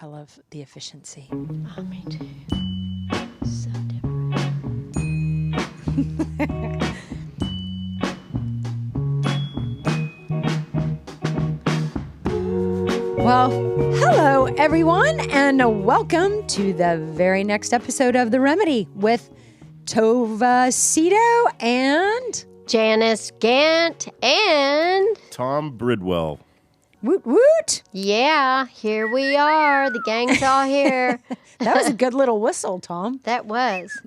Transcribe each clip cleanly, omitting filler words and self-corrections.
I love the efficiency. Oh, me too. So different. Well, hello, everyone, and welcome to the very next episode of The Remedy with Tova Sido and Janice Gaunt and Tom Bridwell. Woot Woot. yeah, here we are. The gang's all here. That was a good little whistle, Tom. That was.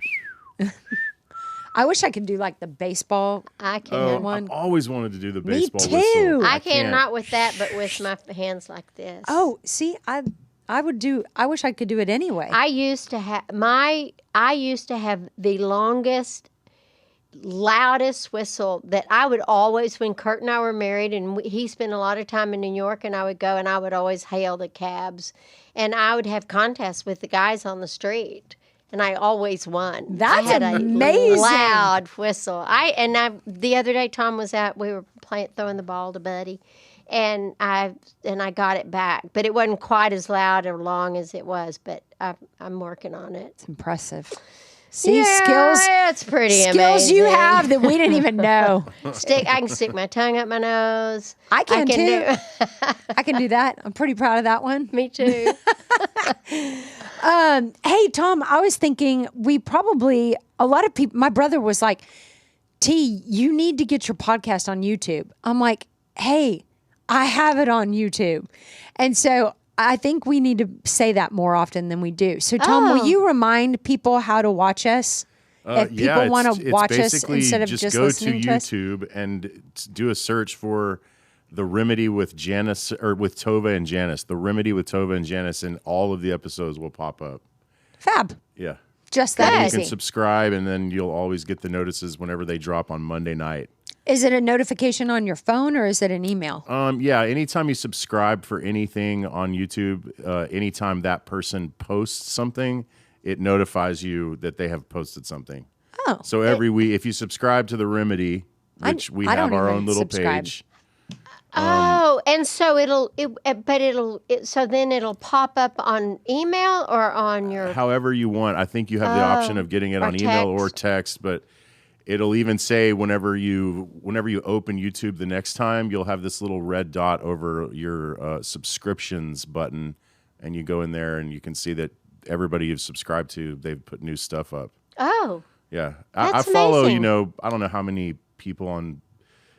I wish I could do like the baseball. I can. Oh, one. I've always wanted to do the Me baseball too. whistle. I can can't. not with that, but with my hands like this. Oh, see, I would do. I wish I could do it anyway. I used to have the longest, loudest whistle that I would always, when Kurt and I were married and he spent a lot of time in New York, and I would go and I would always hail the cabs, and I would have contests with the guys on the street. And I always won. That's I had amazing. A loud whistle. The other day Tom was out. We were throwing the ball to Buddy, and I got it back, but it wasn't quite as loud or long as it was. But I'm working on it. It's impressive. See, yeah, skills. It's pretty skills amazing. you have that we didn't even know. I can stick my tongue up my nose. I can too. do. I can do that. I'm pretty proud of that one. Me too. Hey, Tom, I was thinking a lot of people, my brother was like, T, you need to get your podcast on YouTube. I'm like, hey, I have it on YouTube. And so I think we need to say that more often than we do. So, Tom, will you remind people how to watch us? If people want to watch us instead of just listening to us? Go to YouTube and do a search for The Remedy with Janice, or with Tova and Janice. The Remedy with Tova and Janice, and all of the episodes will pop up. Fab. Yeah. Just that You easy. can subscribe, and then you'll always get the notices whenever they drop on Monday night. Is it a notification on your phone or is it an email? Yeah, anytime you subscribe for anything on YouTube, anytime that person posts something, it notifies you that they have posted something. Oh. So every week, if you subscribe to The Remedy, which we I have don't our even own little subscribe. page. And so so then it'll pop up on email or on your. However you want. I think you have the option of getting it or on email or text. text, but it'll even say whenever you open YouTube the next time, you'll have this little red dot over your subscriptions button, and you go in there and you can see that everybody you've subscribed to, they've put new stuff up. Oh. Yeah. That's I follow, amazing. I don't know how many people on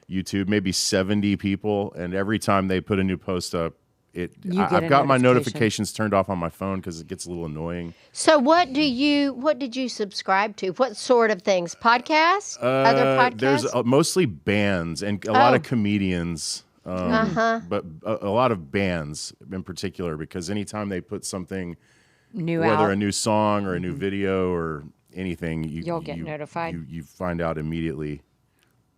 YouTube, maybe 70 people, and every time they put a new post up, I've got my notifications turned off on my phone because it gets a little annoying. So what did you subscribe to? What sort of things? Podcasts? Other podcasts? There's mostly bands and a lot of comedians, but a lot of bands in particular, because anytime they put something New whether out. a new song or a new video or anything, You'll get notified. You find out immediately.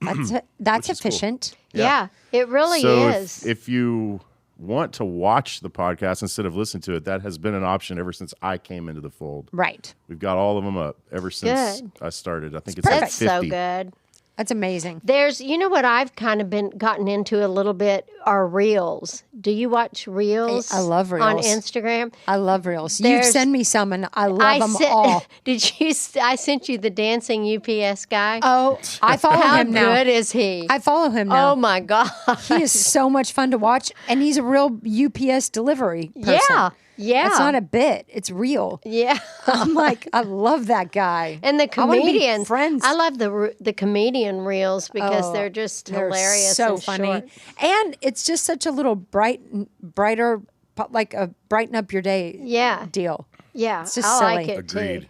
That's Which is cool. efficient. Yeah, it really So is. if you want to watch the podcast instead of listen to it, that has been an option ever since I came into the fold. Right. We've got all of them up ever since Good. I started. I think it's like That's 50. so good. That's amazing. There's, what I've kind of gotten into a little bit are reels. Do you watch reels? I love on reels. Instagram. I love reels. You There's- send me some and I love them all. I sent you the dancing UPS guy. Oh, I follow How him now. good is he? I follow him now. Oh my God. He is so much fun to watch, and he's a real UPS delivery person. Yeah. It's not a bit. It's real. Yeah. I'm like, I love that guy. And the I wanna be comedians, friends. I love the comedian reels because they're just They're hilarious. so and funny. short. And it's just such a little brighter, like a brighten up your day Yeah. deal. Yeah. It's just I like silly. it too. Agreed.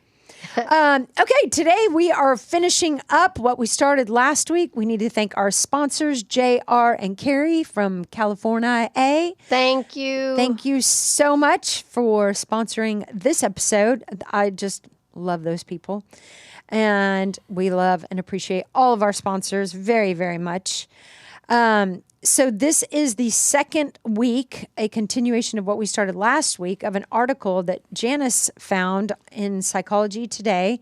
Okay, today we are finishing up what we started last week. We need to thank our sponsors, JR and Carrie from California. Thank you. Thank you so much for sponsoring this episode. I just love those people. And we love and appreciate all of our sponsors very, very much. So this is the second week, a continuation of what we started last week, of an article that Janice found in Psychology Today.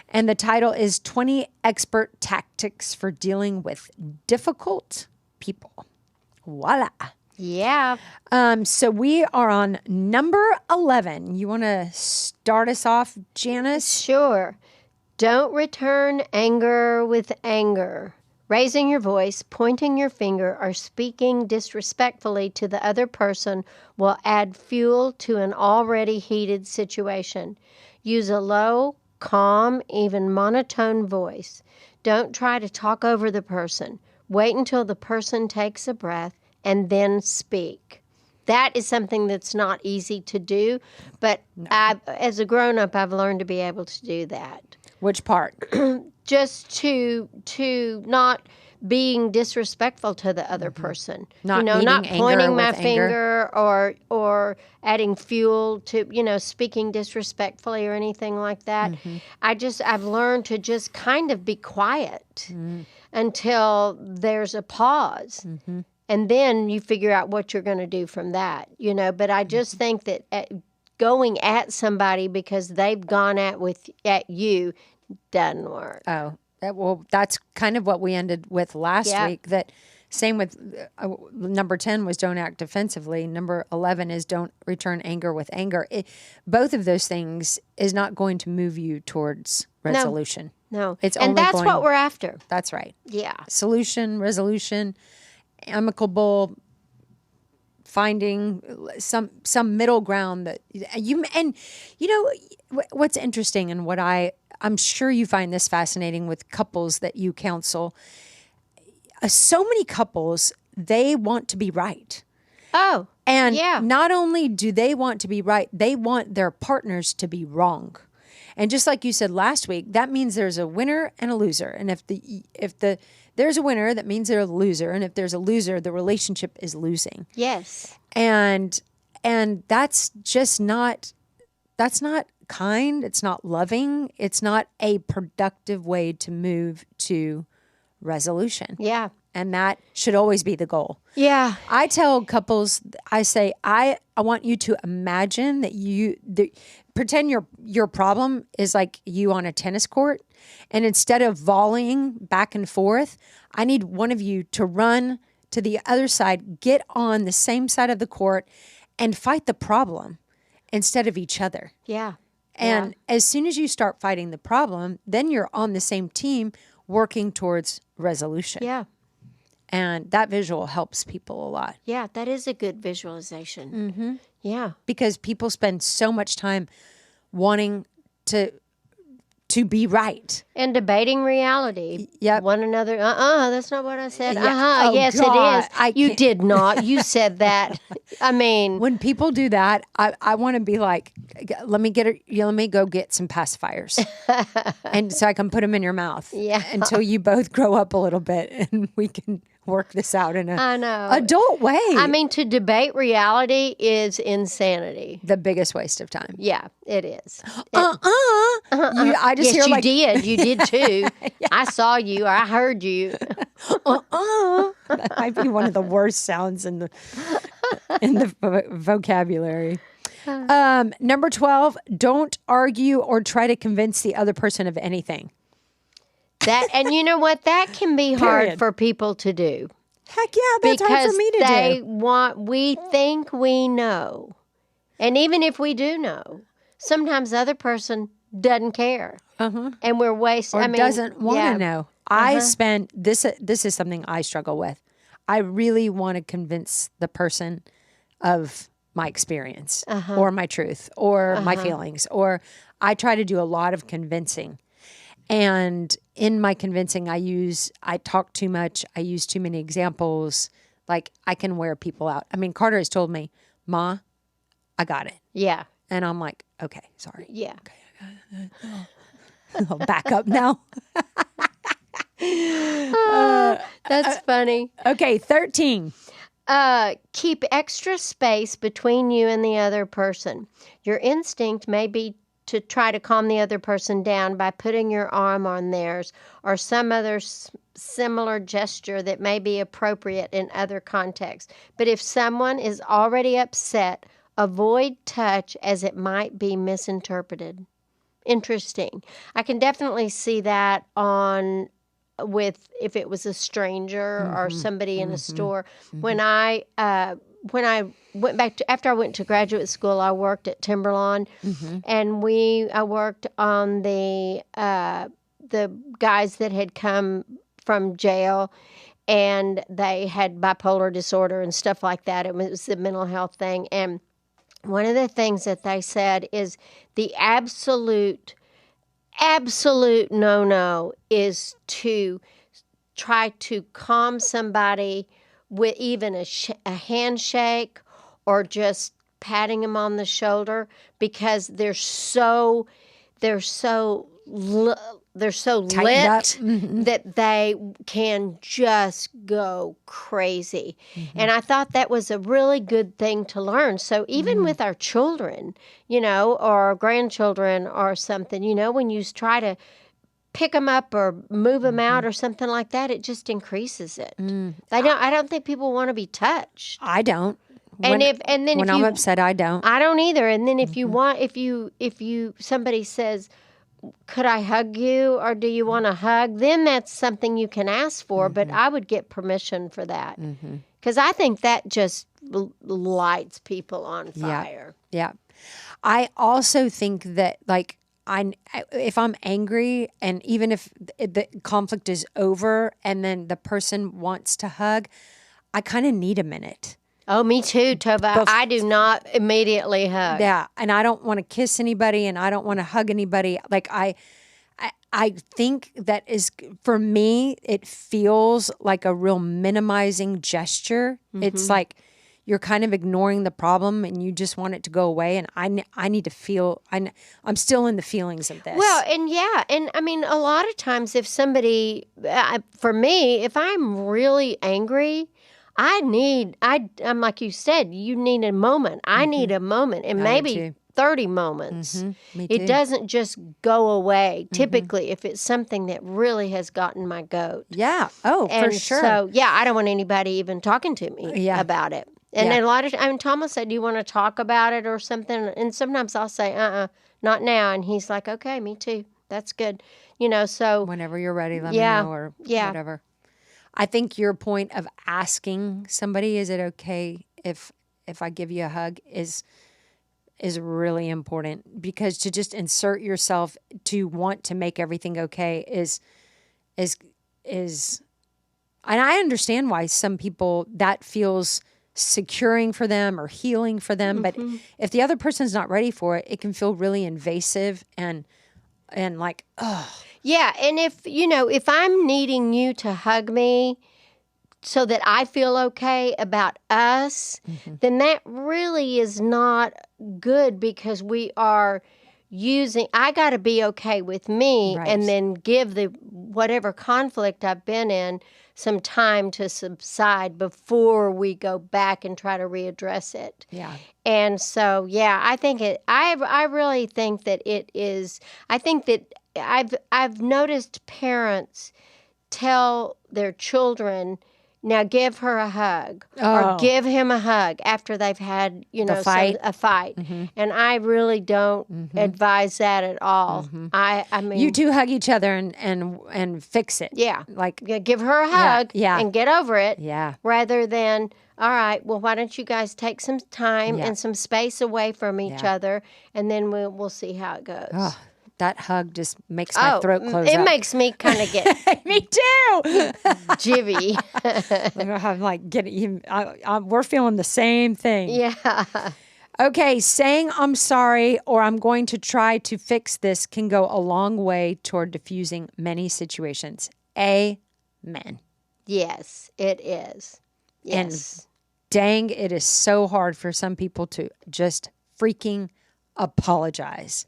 And the title is 20 Expert Tactics for Dealing with Difficult People. Voila. Yeah. So we are on number 11. You want to start us off, Janice? Sure. Don't return anger with anger. Raising your voice, pointing your finger, or speaking disrespectfully to the other person will add fuel to an already heated situation. Use a low, calm, even monotone voice. Don't try to talk over the person. Wait until the person takes a breath and then speak. That is something that's not easy to do, but as a grown-up, I've learned to be able to do that. Which part? Just to not being disrespectful to the other person. Not not meeting anger pointing my with anger. finger or adding fuel to, speaking disrespectfully or anything like that. I've learned to just kind of be quiet until there's a pause. And then you figure out what you're going to do from that, But I just think that going at somebody because they've gone at you doesn't work. Oh, that's kind of what we ended with last week. That same with number 10 was don't act defensively. Number 11 is don't return anger with anger. Both of those things is not going to move you towards resolution. No. And that's what we're after. That's right. Yeah. Solution, resolution, amicable, finding some middle ground that what's interesting and what I'm sure you find this fascinating with couples that you counsel. So many couples, they want to be right. Oh, and yeah. Not only do they want to be right, they want their partners to be wrong. And just like you said last week, that means there's a winner and a loser. And if there's a winner, that means there's a loser. And if there's a loser, the relationship is losing. Yes. And that's just not kind. It's not loving. It's not a productive way to move to resolution. Yeah. And that should always be the goal. Yeah. I tell couples, I say, I want you to imagine that pretend your problem is like you on a tennis court. And instead of volleying back and forth, I need one of you to run to the other side, get on the same side of the court and fight the problem instead of each other. Yeah. And as soon as you start fighting the problem, then you're on the same team working towards resolution. Yeah. And that visual helps people a lot. Yeah, that is a good visualization. Mm-hmm. Yeah. Because people spend so much time wanting to be right. And debating reality. Yep. One another. That's not what I said. Yeah. Oh, yes, God. it is. You did not. You said that. I mean. When people do that, I want to be like, let me go get some pacifiers. And so I can put them in your mouth. Yeah. Until you both grow up a little bit and we can work this out in I know. adult way. I mean, to debate reality is insanity. The biggest waste of time. Yeah, it is. I just hear you did. You did too. Yeah. I saw you. Or I heard you. That might be one of the worst sounds in the vocabulary. Number 12, don't argue or try to convince the other person of anything. And you know what? That can be hard for people to do. Heck yeah, that's hard for me to do. We think we know. And even if we do know, sometimes the other person doesn't care. And we're wasting. Or doesn't want to know. I spend, this is something I struggle with. I really want to convince the person of my experience or my truth or my feelings. Or I try to do a lot of convincing. And in my convincing, I talk too much. I use too many examples. Like, I can wear people out. I mean, Carter has told me, Ma, I got it. Yeah. And I'm like, okay, sorry. Yeah. Okay. I'll back up now. That's funny. Okay, 13. Keep extra space between you and the other person. Your instinct may be to try to calm the other person down by putting your arm on theirs or some other similar gesture that may be appropriate in other contexts. But if someone is already upset, avoid touch as it might be misinterpreted. Interesting. I can definitely see that if it was a stranger or somebody in a store. When I when I went back to, after I went to graduate school, I worked at Timberlawn, and I worked on the guys that had come from jail, and they had bipolar disorder and stuff like that. It was the mental health thing. And one of the things that they said is the absolute no-no is to try to calm somebody with even a handshake or just patting them on the shoulder, because they're so lit that they can just go crazy. And I thought that was a really good thing to learn. So even with our children, or our grandchildren or something, when you try to pick them up or move them out or something like that, it just increases it. I don't think people want to be touched. I don't. When I'm upset, I don't. I don't either. And then if you want, if you somebody says, could I hug you, or do you want a hug? Then that's something you can ask for, but I would get permission for that. Because I think that just lights people on fire. Yeah. I also think that, if I'm angry, and even if the conflict is over and then the person wants to hug, I kind of need a minute. Oh, me too, Tova. I do not immediately hug. Yeah, and I don't want to kiss anybody, and I don't want to hug anybody. I think that is, for me, it feels like a real minimizing gesture. It's like you're kind of ignoring the problem, and you just want it to go away. And I need to feel. I'm still in the feelings of this. Well, and I mean, a lot of times, if somebody, for me, if I'm really angry, I'm like you said, you need a moment. I need a moment, and maybe 30 moments. Me too. It doesn't just go away, typically, if it's something that really has gotten my goat. Yeah. Oh, for sure. So, I don't want anybody even talking to me about it. And a lot of Thomas said, do you want to talk about it or something? And sometimes I'll say, not now. And he's like, okay, me too. That's good. So. Whenever you're ready, let me know, or whatever. I think your point of asking somebody, is it okay if I give you a hug, is really important, because to just insert yourself to want to make everything okay is and I understand why some people that feels securing for them or healing for them, but if the other person's not ready for it, it can feel really invasive and like, oh. Yeah, and if I'm needing you to hug me so that I feel okay about us, then that really is not good, because we are I got to be okay with me, and then give the whatever conflict I've been in some time to subside before we go back and try to readdress it. Yeah. And so, I think I really think that it is, I think that I've noticed parents tell their children, now give her a hug or give him a hug after they've had, a fight. And I really don't advise that at all. I mean, you two hug each other and fix it. Yeah. Like, give her a hug and get over it. Yeah. Rather than, all right, well, why don't you guys take some time and some space away from each other, and then we'll see how it goes. Oh, that hug just makes my throat close up. It makes me kind of get me too. Jivvy. I'm like we're feeling the same thing. Yeah. Okay, saying I'm sorry or I'm going to try to fix this can go a long way toward diffusing many situations. Amen. Yes, it is. Yes. And dang, it is so hard for some people to just freaking apologize.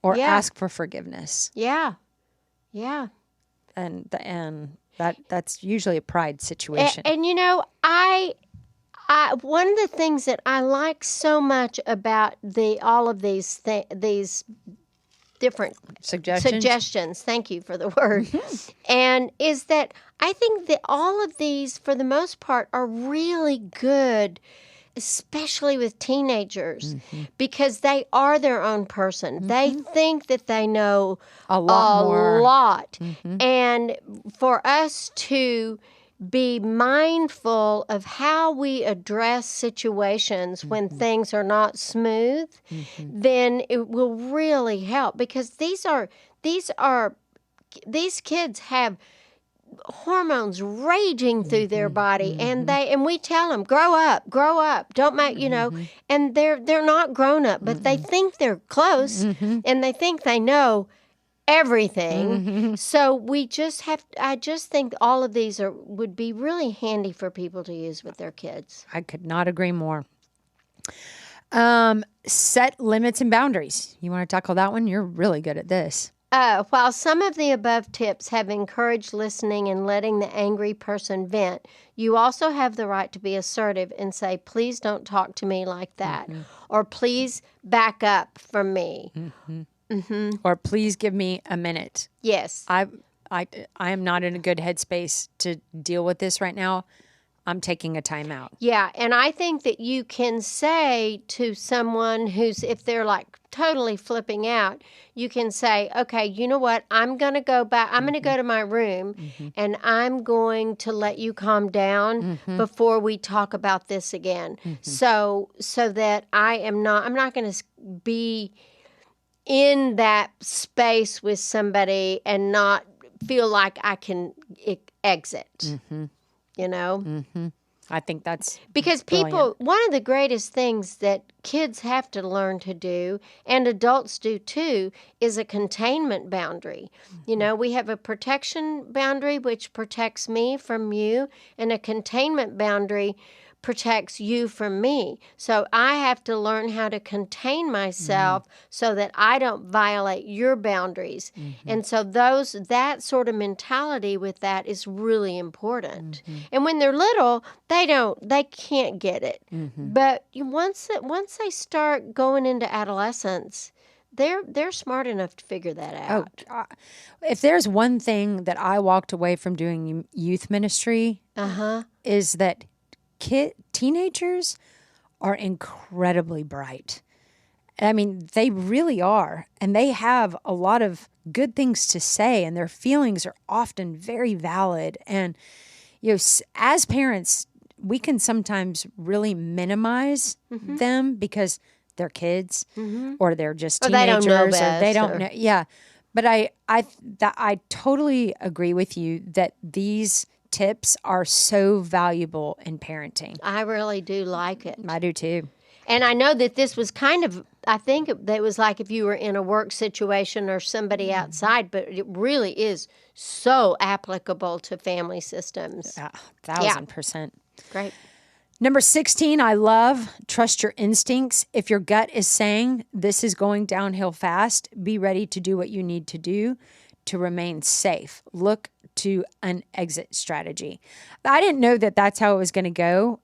Or ask for forgiveness. Yeah. Yeah. And that's usually a pride situation. And I one of the things that I like so much about all of these different suggestions, thank you for the word, and is that I think that all of these, for the most part, are really good, especially with teenagers, because they are their own person. They think that they know a lot. And for us to be mindful of how we address situations when things are not smooth, then it will really help, because these kids have hormones raging through their body, and we tell them, grow up, don't make, and they're not grown up, but they think they're close, and they think they know everything. So we just I just think all of these would be really handy for people to use with their kids. I could not agree more. Set limits and boundaries. You want to tackle that one? You're really good at this. While some of the above tips have encouraged listening and letting the angry person vent, you also have the right to be assertive and say, please don't talk to me like that, or please back up from me. Or please give me a minute. Yes. I am not in a good headspace to deal with this right now. I'm taking a time out. Yeah, and I think that you can say to someone if they're like totally flipping out, you can say, okay, you know what? I'm going to go back. I'm going to go to my room, and I'm going to let you calm down before we talk about this again. So that I'm not going to be in that space with somebody and not feel like I can exit, I think that's because brilliant. one of the greatest things that kids have to learn to do, and adults do too, is a containment boundary. We have a protection boundary, which protects me from you, and a containment boundary protects you from me. So I have to learn how to contain myself so that I don't violate your boundaries. And so that sort of mentality with that is really important. And when they're little, they can't get it. But once they start going into adolescence, they're smart enough to figure that out. If there's one thing that I walked away from doing youth ministry, is that teenagers are incredibly bright. I mean, they really are. And they have a lot of good things to say, and their feelings are often very valid. And, as parents, we can sometimes really minimize them because they're kids or they're just teenagers, they don't know best, or they don't know. Yeah. But I totally agree with you that these tips are so valuable in parenting. I really do like it. I do too. And I know that this was I think that it was like if you were in a work situation or somebody outside, but it really is so applicable to family systems. 1,000%. Great. Number 16, I love trust your instincts. If your gut is saying this is going downhill fast, be ready to do what you need to do to remain safe. Look to an exit strategy. I didn't know that that's how it was going to go.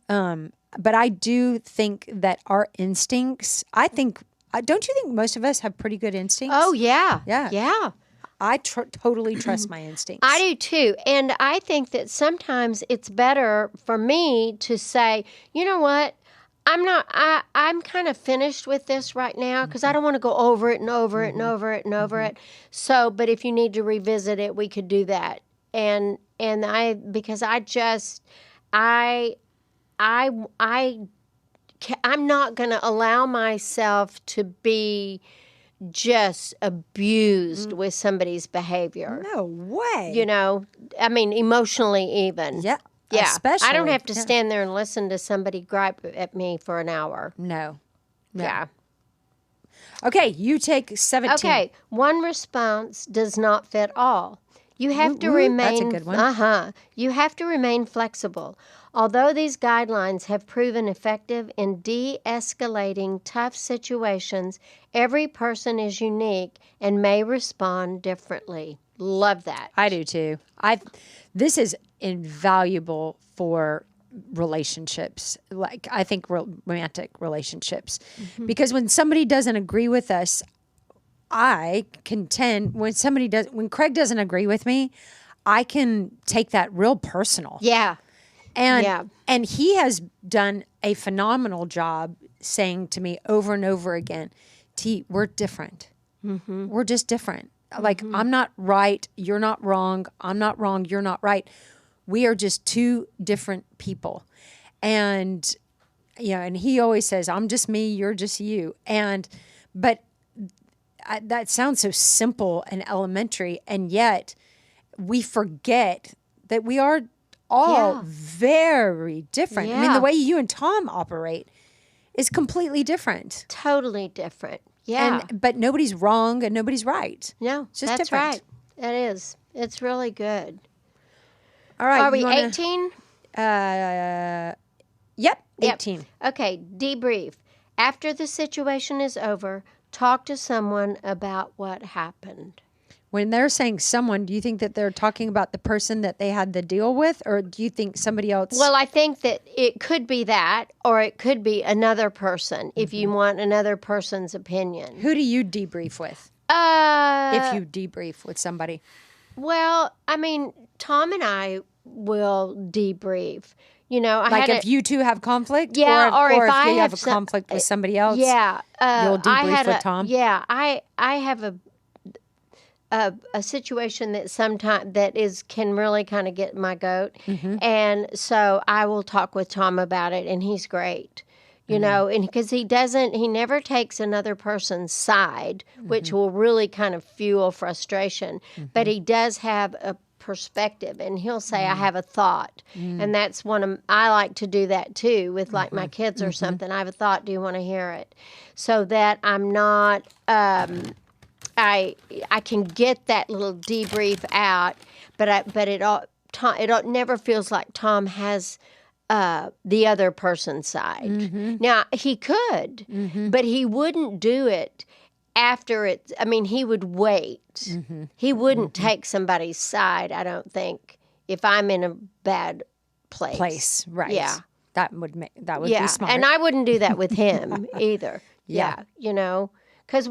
But I do think that our instincts, don't you think most of us have pretty good instincts? Oh, yeah. Yeah. Yeah. I totally trust my instincts. I do too. And I think that sometimes it's better for me to say, you know what? I'm kind of finished with this right now because I don't want to go over it and over it and over it and over it. So, but if you need to revisit it, we could do that. I'm not going to allow myself to be just abused with somebody's behavior. No way. Emotionally even. Yeah. Yeah. Especially. I don't have to stand there and listen to somebody gripe at me for an hour. No. Yeah. Okay, you take 17. Okay, one response does not fit all. You have to remain. That's a good one. You have to remain flexible. Although these guidelines have proven effective in de-escalating tough situations, every person is unique and may respond differently. Love that. I do too. This is invaluable for relationships. Like, I think romantic relationships, because when somebody doesn't agree with us, I contend when Craig doesn't agree with me, I can take that real personal. Yeah. And he has done a phenomenal job saying to me over and over again, T, we're different. We're just different. Like, I'm not right. You're not wrong. I'm not wrong. You're not right. We are just two different people. And, and he always says, I'm just me, you're just you. But that sounds so simple and elementary. And yet we forget that we are all very different. I mean, the way you and Tom operate is completely different. Totally different. Yeah. But nobody's wrong and nobody's right. No, it's just that's different. right. That is. It's really good. All right. Are we 18? Yep, 18. Okay, debrief. After the situation is over, talk to someone about what happened. When they're saying someone, do you think that they're talking about the person that they had the deal with, or do you think somebody else? Well, I think that it could be that, or it could be another person, if you want another person's opinion. Who do you debrief with? If you debrief with somebody. Well, I mean, Tom and I will debrief. If you two have conflict? Yeah, or if I have a conflict with somebody else? Yeah. You'll debrief with Tom? Yeah, I have a situation that can really kind of get my goat. Mm-hmm. And so I will talk with Tom about it, and he's great. And because he never takes another person's side, which will really kind of fuel frustration. But he does have a perspective, and he'll say, I have a thought. And that's I like to do that too with like my kids or something. I have a thought. Do you want to hear it? So that I'm not, I can get that little debrief out, but it never feels like Tom has the other person's side. Now, he could, but he wouldn't do it after it. I mean, he would wait. He wouldn't take somebody's side, I don't think, if I'm in a bad place. Right. Yeah. That would be smart. And I wouldn't do that with him either. Yeah. Because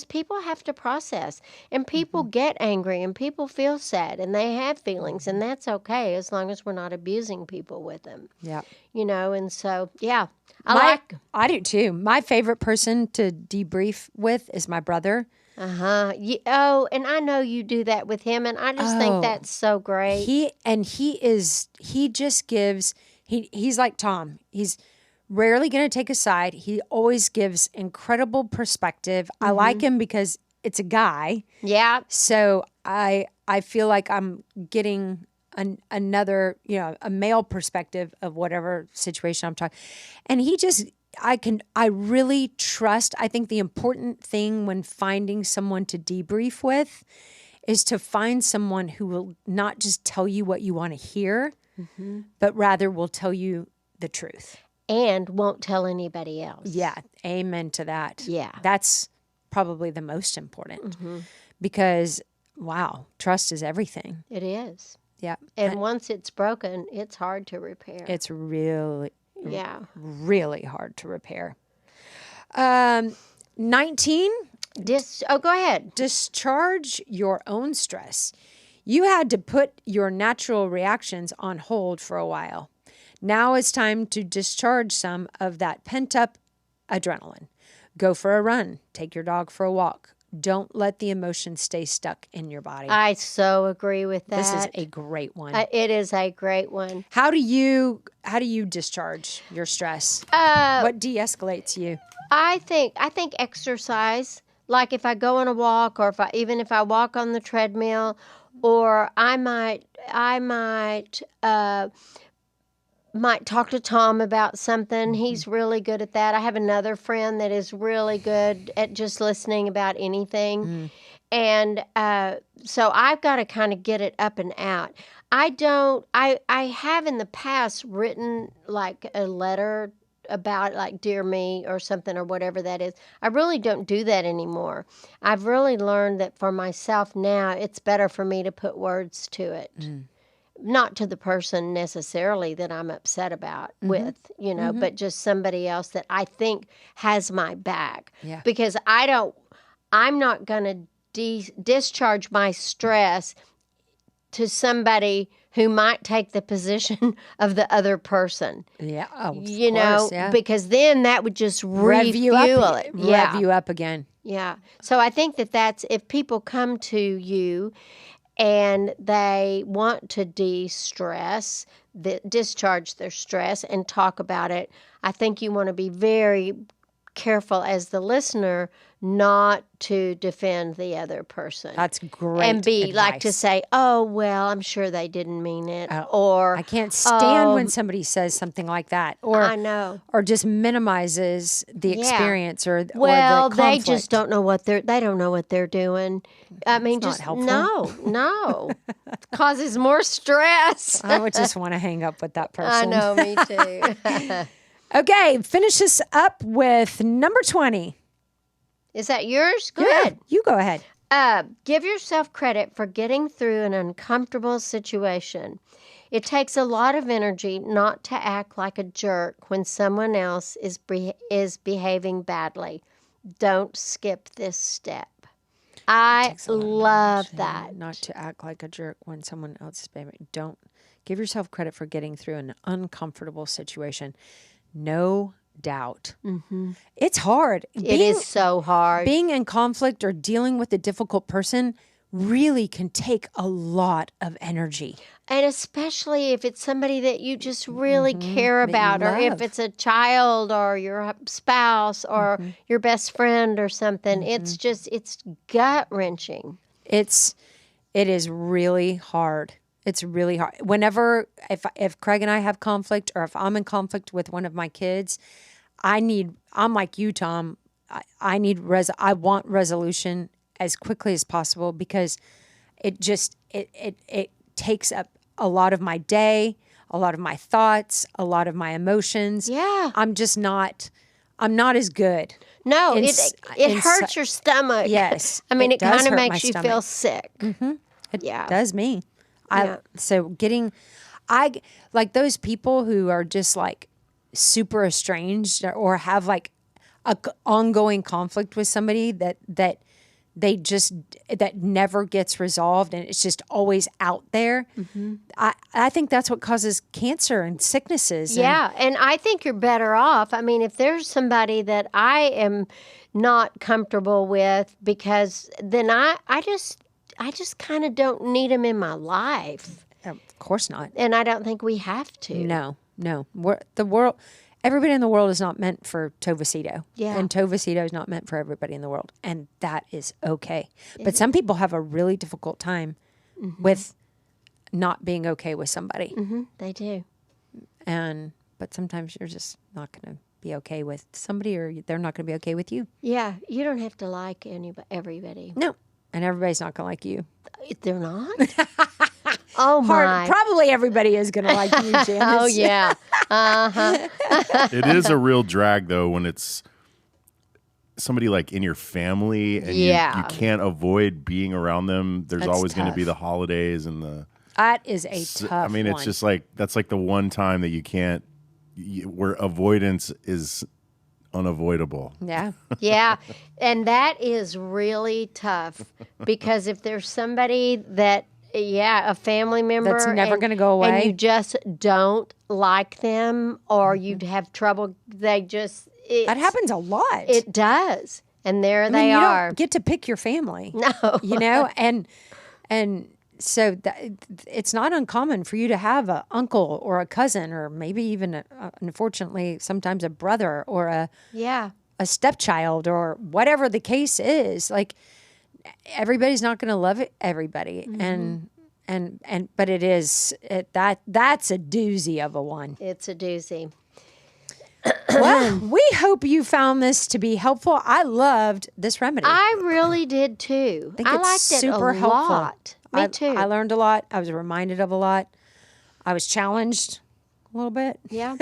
people have to process, and people get angry, and people feel sad, and they have feelings, and that's okay as long as we're not abusing people with them. Yeah. And so, yeah. I do too. My favorite person to debrief with is my brother. Oh, and I know you do that with him, and I just think that's so great. He's like Tom. He's rarely going to take a side. He always gives incredible perspective. I like him because it's a guy. Yeah. So I feel like I'm getting another, a male perspective of whatever situation I'm talking. And I really trust. I think the important thing when finding someone to debrief with is to find someone who will not just tell you what you want to hear, but rather will tell you the truth. And won't tell anybody else. Yeah. Amen to that. Yeah. That's probably the most important because, wow, trust is everything. It is. Yeah. And once it's broken, it's hard to repair. It's really, really hard to repair. 19. Go ahead. Discharge your own stress. You had to put your natural reactions on hold for a while. Now it's time to discharge some of that pent-up adrenaline. Go for a run. Take your dog for a walk. Don't let the emotions stay stuck in your body. I so agree with that. This is a great one. It is a great one. How do you discharge your stress? What de-escalates you? I think exercise. Like if I go on a walk, or if I walk on the treadmill, or I might talk to Tom about something. He's really good at that. I have another friend that is really good at just listening about anything. And so I've got to kind of get it up and out. I have in the past written like a letter about like Dear Me or something or whatever that is. I really don't do that anymore. I've really learned that for myself now, it's better for me to put words to it. Not to the person necessarily that I'm upset about with, but just somebody else that I think has my back. Yeah. Because I'm not going to discharge my stress to somebody who might take the position of the other person. Yeah. Oh, because then that would just refuel it. Rev you up again. Yeah. So I think that's if people come to you and they want to de-stress, discharge their stress and talk about it, I think you want to be very careful as the listener not to defend the other person. That's great And be advice. like to say, oh, well, I'm sure they didn't mean it. Or I can't stand when somebody says something like that, or I know. or just minimizes the experience or well, or the they conflict. just don't know what they don't know what they're doing. I mean, not just helpful. no, it causes more stress. I would just want to hang up with that person. I know, me too. Okay, finish this up with number 20. Is that yours? Go Yeah, ahead. you go ahead. Give yourself credit for getting through an uncomfortable situation. It takes a lot of energy not to act like a jerk when someone else is behaving badly. Don't skip this step. I love that. Not to act like a jerk when someone else is behaving. Don't give yourself credit for getting through an uncomfortable situation. No doubt. It's hard. It is so hard. Being in conflict or dealing with a difficult person really can take a lot of energy. And especially if it's somebody that you just really care that you about, or if love. it's a child or your spouse or your best friend or something, it's gut-wrenching. It is really hard. It's really hard. Whenever, if Craig and I have conflict, or if I'm in conflict with one of my kids, I'm like you, Tom. I want resolution as quickly as possible, because it takes up a lot of my day, a lot of my thoughts, a lot of my emotions. Yeah. I'm not as good. No, it hurts your stomach. Yes. I mean, it does kind of hurt my makes you stomach. feel sick. It Yeah. does me. Yeah. I like those people who are just like super estranged, or have like a ongoing conflict with somebody that never gets resolved, and it's just always out there. I think that's what causes cancer and sicknesses. Yeah, and I think you're better off. I mean, if there's somebody that I am not comfortable with, because then I just kind of don't need them in my life. Of course not. And I don't think we have to. No. Everybody in the world is not meant for Tova Sido. Yeah. And Tova Sido is not meant for everybody in the world. And that is okay. But some people have a really difficult time with not being okay with somebody. They do. But sometimes you're just not going to be okay with somebody, or they're not going to be okay with you. Yeah, you don't have to like everybody. No. And everybody's not going to like you. They're not? Oh, my. Probably everybody is going to like you, Janice. Oh, yeah. It is a real drag, though, when it's somebody like in your family and you can't avoid being around them. There's That's always going to tough. be the holidays and the... That is a tough I mean, it's one. just like, that's like the one time that you can't, where avoidance is unavoidable. Yeah. Yeah, and that is really tough, because if there's somebody that, a family member That's never gonna go away. and you just don't like them, or you'd have trouble, That happens a lot. It does, and there I mean, they you are. don't get to pick your family. No. You know, and so it's not uncommon for you to have an uncle or a cousin, or maybe even, unfortunately, sometimes a brother or a stepchild, or whatever the case is. Like, everybody's not going to love everybody, but that's a doozy of a one. It's a doozy. Well, we hope you found this to be helpful. I loved this remedy. I really did too. think I it's liked super it a helpful. lot. Me too. I learned a lot. I was reminded of a lot. I was challenged a little bit. Yeah.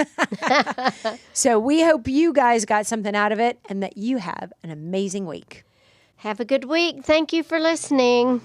So we hope you guys got something out of it, and that you have an amazing week. Have a good week. Thank you for listening.